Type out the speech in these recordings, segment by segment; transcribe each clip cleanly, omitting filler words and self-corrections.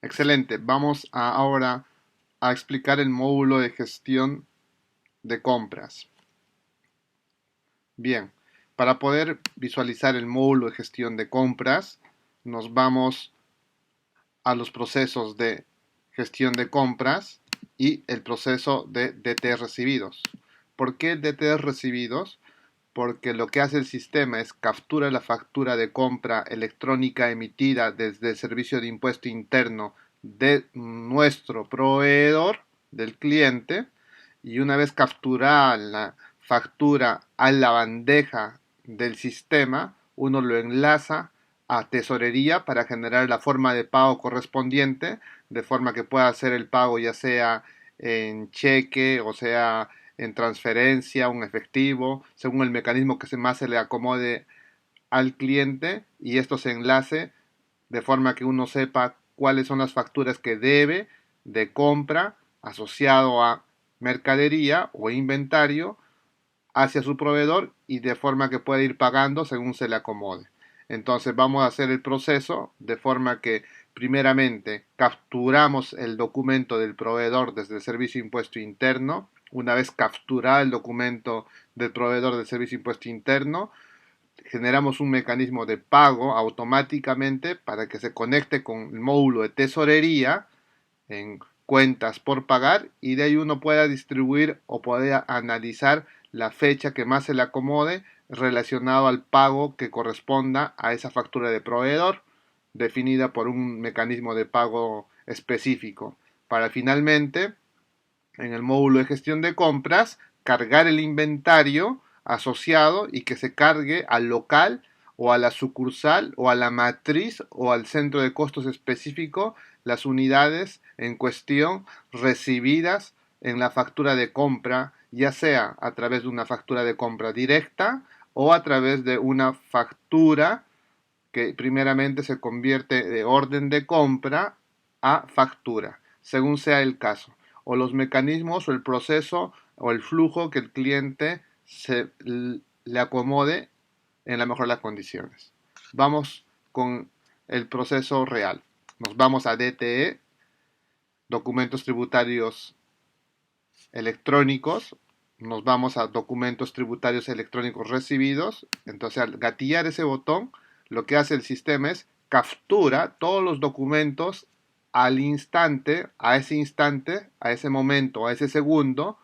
Excelente. Vamos ahora a explicar el módulo de gestión de compras. Bien, para poder visualizar el módulo de gestión de compras, nos vamos a los procesos de gestión de compras y el proceso de DT recibidos. ¿Por qué DT recibidos? Porque lo que hace el sistema es captura la factura de compra electrónica emitida desde el servicio de impuesto interno de nuestro proveedor, del cliente, y una vez capturada la factura a la bandeja del sistema, uno lo enlaza a tesorería para generar la forma de pago correspondiente, de forma que pueda hacer el pago ya sea en cheque o sea en transferencia, un efectivo, según el mecanismo que más se le acomode al cliente, y esto se enlace de forma que uno sepa cuáles son las facturas que debe de compra asociado a mercadería o inventario hacia su proveedor, y de forma que pueda ir pagando según se le acomode. Entonces vamos a hacer el proceso de forma que primeramente capturamos el documento del proveedor desde el servicio de impuesto interno. Una vez capturado el documento del proveedor del servicio de impuesto interno, generamos un mecanismo de pago automáticamente para que se conecte con el módulo de tesorería en cuentas por pagar, y de ahí uno pueda distribuir o pueda analizar la fecha que más se le acomode relacionado al pago que corresponda a esa factura de proveedor, definida por un mecanismo de pago específico, para finalmente en el módulo de gestión de compras cargar el inventario asociado y que se cargue al local o a la sucursal o a la matriz o al centro de costos específico las unidades en cuestión recibidas en la factura de compra, ya sea a través de una factura de compra directa o a través de una factura que primeramente se convierte de orden de compra a factura, según sea el caso, o los mecanismos o el proceso o el flujo que el cliente le acomode en la mejor de las condiciones. Vamos con el proceso real. Nos vamos a DTE, documentos tributarios electrónicos, nos vamos a documentos tributarios electrónicos recibidos. Entonces, al gatillar ese botón, lo que hace el sistema es captura todos los documentos al instante, a ese momento, a ese segundo,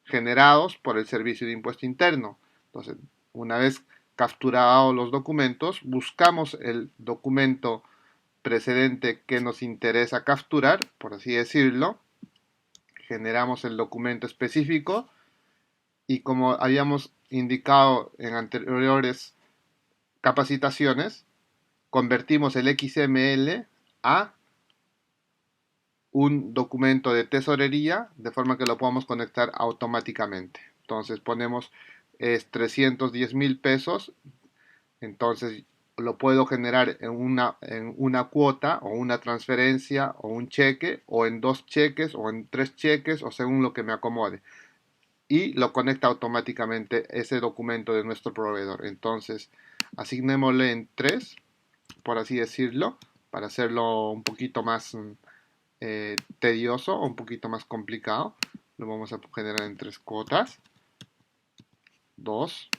generados por el servicio de impuesto interno. Entonces, una vez capturados los documentos, buscamos el documento precedente que nos interesa capturar, por así decirlo, generamos el documento específico, y como habíamos indicado en anteriores capacitaciones, convertimos el XML a un documento de tesorería de forma que lo podamos conectar automáticamente. Entonces ponemos 310,000 pesos, entonces lo puedo generar en una cuota o una transferencia o un cheque o en dos cheques o en tres cheques o según lo que me acomode, y lo conecta automáticamente ese documento de nuestro proveedor. Entonces, asignémosle en 3, por así decirlo, para hacerlo un poquito más tedioso o un poquito más complicado. Lo vamos a generar en 3 cuotas. 2.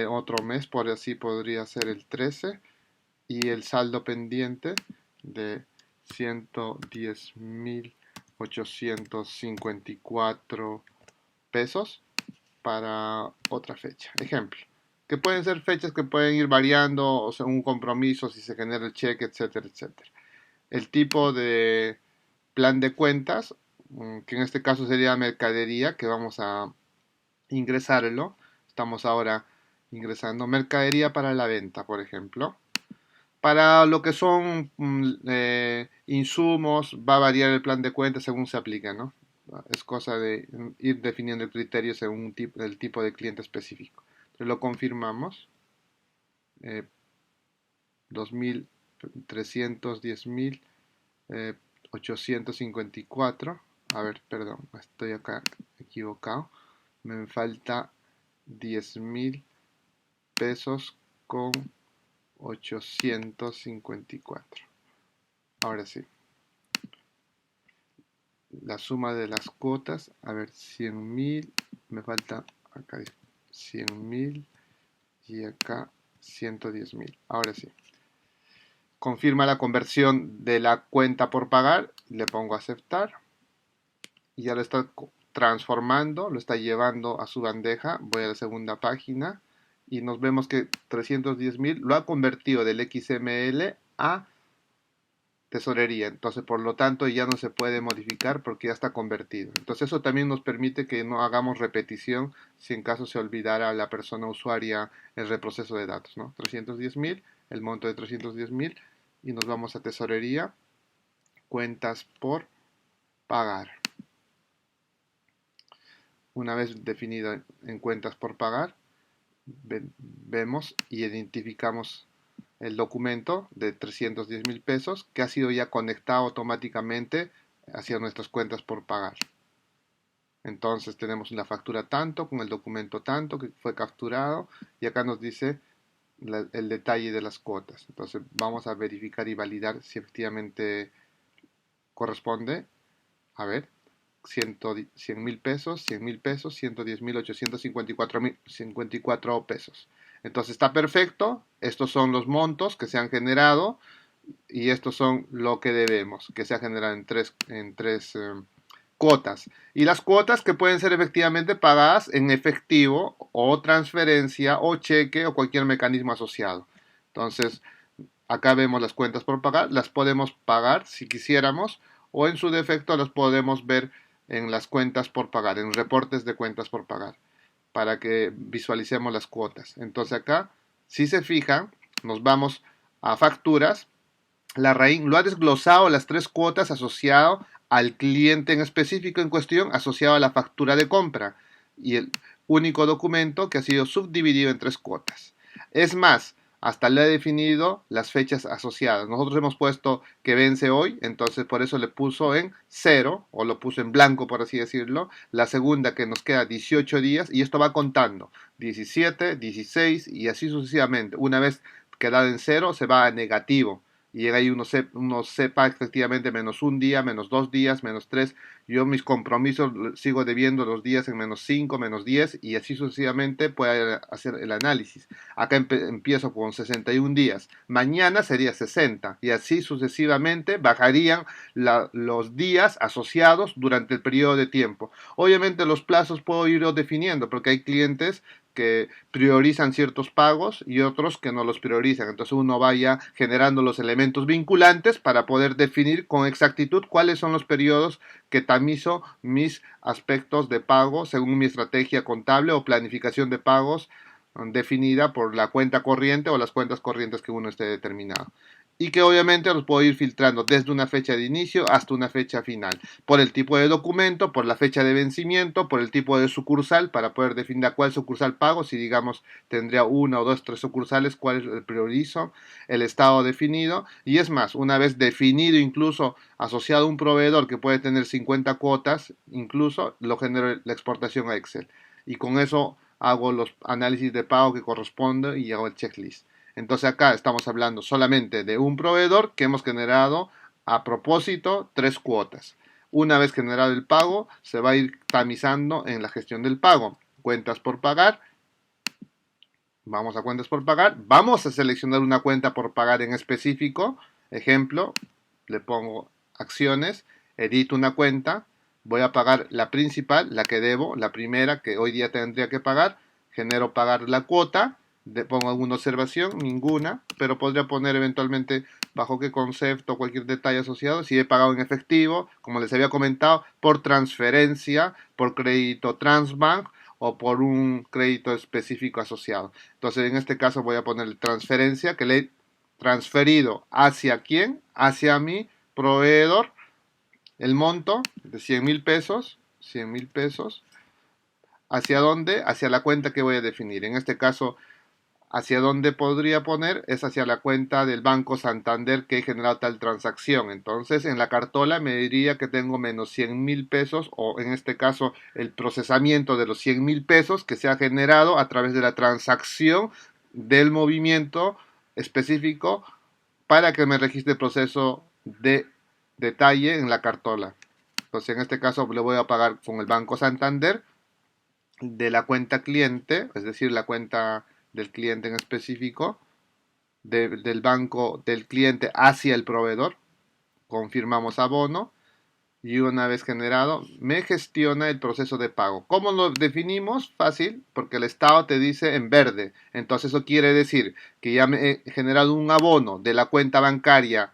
Otro mes, por así podría ser el 13. Y el saldo pendiente de 110,854 pesos para otra fecha. Ejemplo, que pueden ser fechas que pueden ir variando o según un compromiso, si se genera el cheque, etcétera, etcétera. El tipo de plan de cuentas, que en este caso sería mercadería, que vamos a ingresarlo. Estamos ahora ingresando mercadería para la venta, por ejemplo. Para lo que son insumos, va a variar el plan de cuentas según se aplique, ¿no? Es cosa de ir definiendo el criterio según el tipo de cliente específico. Entonces lo confirmamos. 2,310,854. A ver, perdón, estoy acá equivocado. Me falta 10,000 pesos con 854. Ahora sí. la suma de las cuotas, a ver, 100.000, me falta acá 100.000 y acá 110.000. Ahora sí. Confirma la conversión de la cuenta por pagar, le pongo aceptar y ya lo está transformando, lo está llevando a su bandeja. Voy a la segunda página y nos vemos que 310.000 lo ha convertido del XML a tesorería. Entonces, por lo tanto, ya no se puede modificar porque ya está convertido. Entonces, eso también nos permite que no hagamos repetición si en caso se olvidara a la persona usuaria el reproceso de datos, ¿no? 310.000, el monto de 310.000 y nos vamos a tesorería, cuentas por pagar. Una vez definido en cuentas por pagar, vemos y identificamos el documento de 310.000 pesos que ha sido ya conectado automáticamente hacia nuestras cuentas por pagar. Entonces tenemos la factura tanto con el documento tanto que fue capturado y acá nos dice el detalle de las cuotas. Entonces vamos a verificar y validar si efectivamente corresponde. A ver, 100.000 pesos, 100.000 pesos, 110.854 pesos. Entonces está perfecto. Estos son los montos que se han generado y estos son lo que debemos, que se ha generado en tres cuotas. Y las cuotas que pueden ser efectivamente pagadas en efectivo o transferencia o cheque o cualquier mecanismo asociado. Entonces, acá vemos las cuentas por pagar, las podemos pagar si quisiéramos o en su defecto las podemos ver en las cuentas por pagar, en reportes de cuentas por pagar, para que visualicemos las cuotas. Entonces acá, si se fijan, nos vamos a facturas. La raíz lo ha desglosado las tres cuotas asociado al cliente en específico en cuestión, asociado a la factura de compra y el único documento que ha sido subdividido en tres cuotas. Es más, hasta le he definido las fechas asociadas. Nosotros hemos puesto que vence hoy, entonces por eso le puso en cero, o lo puso en blanco, por así decirlo. La segunda que nos queda 18 días, y esto va contando, 17, 16 y así sucesivamente. Una vez quedado en cero, se va a negativo. Y llega ahí uno sepa efectivamente menos un día, menos 2 días, menos 3. Yo mis compromisos sigo debiendo los días en menos 5, menos 10 y así sucesivamente puede hacer el análisis. Acá empiezo con 61 días. Mañana sería 60 y así sucesivamente bajarían los días asociados durante el periodo de tiempo. Obviamente los plazos puedo ir definiendo porque hay clientes que priorizan ciertos pagos y otros que no los priorizan. Entonces uno vaya generando los elementos vinculantes para poder definir con exactitud cuáles son los periodos que tamizo mis aspectos de pago según mi estrategia contable o planificación de pagos definida por la cuenta corriente o las cuentas corrientes que uno esté determinado. Y que obviamente los puedo ir filtrando desde una fecha de inicio hasta una fecha final, por el tipo de documento, por la fecha de vencimiento, por el tipo de sucursal, para poder definir a cuál sucursal pago, si digamos tendría una o dos, tres sucursales, cuál es el priorizo, el estado definido, y es más, una vez definido incluso asociado a un proveedor que puede tener 50 cuotas, incluso lo genero la exportación a Excel. Y con eso hago los análisis de pago que corresponde y hago el checklist. Entonces acá estamos hablando solamente de un proveedor que hemos generado a propósito tres cuotas. Una vez generado el pago, se va a ir tamizando en la gestión del pago. Cuentas por pagar. Vamos a cuentas por pagar. Vamos a seleccionar una cuenta por pagar en específico. Ejemplo, le pongo acciones, edito una cuenta. Voy a pagar la principal, la que debo, la primera que hoy día tendría que pagar. Genero pagar la cuota. Pongo alguna observación, ninguna, pero podría poner eventualmente bajo qué concepto, cualquier detalle asociado, si he pagado en efectivo, como les había comentado, por transferencia, por crédito Transbank o por un crédito específico asociado. Entonces, en este caso voy a poner transferencia que le he transferido hacia quién, hacia mi proveedor, el monto de 100.000 pesos, 100.000 pesos, ¿hacia dónde? Hacia la cuenta que voy a definir. En este caso, hacia dónde podría poner es hacia la cuenta del Banco Santander que he generado tal transacción. Entonces en la cartola me diría que tengo menos 100.000 pesos o en este caso el procesamiento de los 100.000 pesos que se ha generado a través de la transacción del movimiento específico para que me registre el proceso de detalle en la cartola. Entonces, en este caso le voy a pagar con el Banco Santander de la cuenta cliente, es decir, la cuenta del cliente en específico, del banco del cliente hacia el proveedor. Confirmamos abono y una vez generado, me gestiona el proceso de pago. ¿Cómo lo definimos? Fácil, porque el estado te dice en verde. Entonces eso quiere decir que ya me he generado un abono de la cuenta bancaria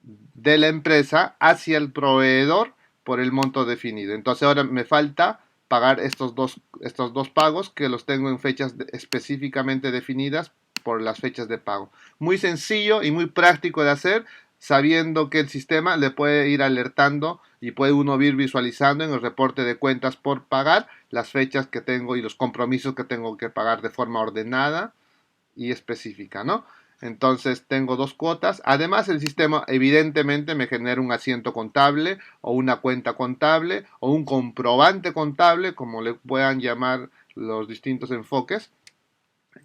de la empresa hacia el proveedor por el monto definido. Entonces ahora me falta pagar estos dos pagos que los tengo en fechas específicamente definidas por las fechas de pago. Muy sencillo y muy práctico de hacer, sabiendo que el sistema le puede ir alertando y puede uno ir visualizando en el reporte de cuentas por pagar las fechas que tengo y los compromisos que tengo que pagar de forma ordenada y específica, ¿no? Entonces tengo dos cuotas. Además, el sistema evidentemente me genera un asiento contable o una cuenta contable o un comprobante contable, como le puedan llamar los distintos enfoques,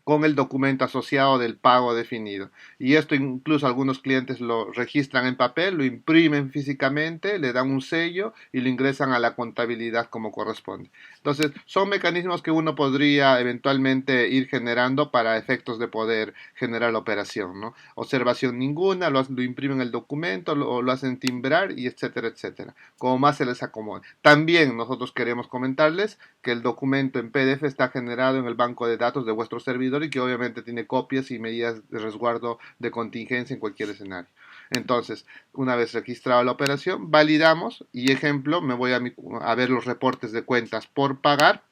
con el documento asociado del pago definido. Y esto incluso algunos clientes lo registran en papel, lo imprimen físicamente, le dan un sello y lo ingresan a la contabilidad como corresponde. Entonces, son mecanismos que uno podría eventualmente ir generando para efectos de poder generar la operación, ¿no? Observación ninguna, lo imprimen el documento, lo hacen timbrar y etcétera, etcétera. Como más se les acomode. También nosotros queremos comentarles que el documento en PDF está generado en el banco de datos de vuestro servidor y que obviamente tiene copias y medidas de resguardo de contingencia en cualquier escenario. Entonces, una vez registrada la operación, validamos y ejemplo, me voy a ver los reportes de cuentas por pagar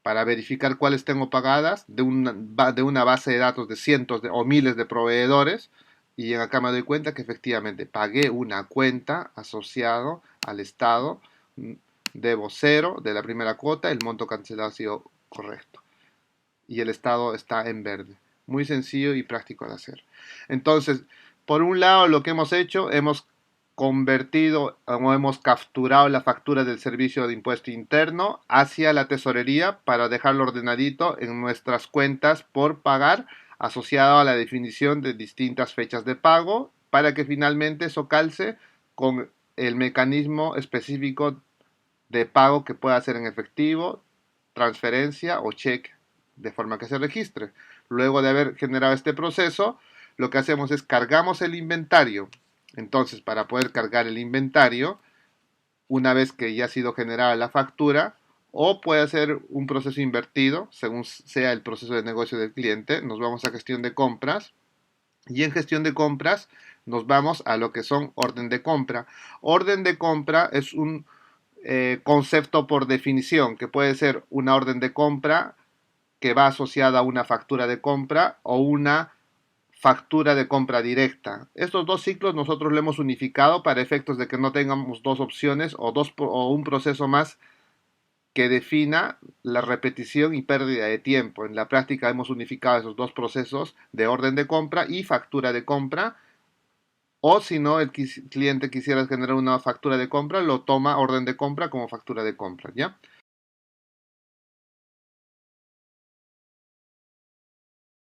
para verificar cuáles tengo pagadas de una base de datos de cientos o miles de proveedores y acá me doy cuenta que efectivamente pagué una cuenta asociado al estado, debo cero de la primera cuota, el monto cancelado ha sido correcto y el estado está en verde. Muy sencillo y práctico de hacer. Entonces, por un lado, lo que hemos hecho, hemos convertido o hemos capturado la factura del servicio de impuesto interno hacia la tesorería para dejarlo ordenadito en nuestras cuentas por pagar asociado a la definición de distintas fechas de pago para que finalmente eso calce con el mecanismo específico de pago que pueda hacer en efectivo, transferencia o cheque, de forma que se registre. Luego de haber generado este proceso, lo que hacemos es cargamos el inventario. Entonces, para poder cargar el inventario, una vez que ya ha sido generada la factura, o puede ser un proceso invertido, según sea el proceso de negocio del cliente, nos vamos a gestión de compras y en gestión de compras nos vamos a lo que son orden de compra. Orden de compra es un concepto por definición, que puede ser una orden de compra que va asociada a una factura de compra o una factura de compra directa. Estos dos ciclos nosotros lo hemos unificado para efectos de que no tengamos dos opciones o un proceso más que defina la repetición y pérdida de tiempo. En la práctica hemos unificado esos dos procesos de orden de compra y factura de compra. O si no, el cliente quisiera generar una factura de compra, lo toma orden de compra como factura de compra, ¿ya?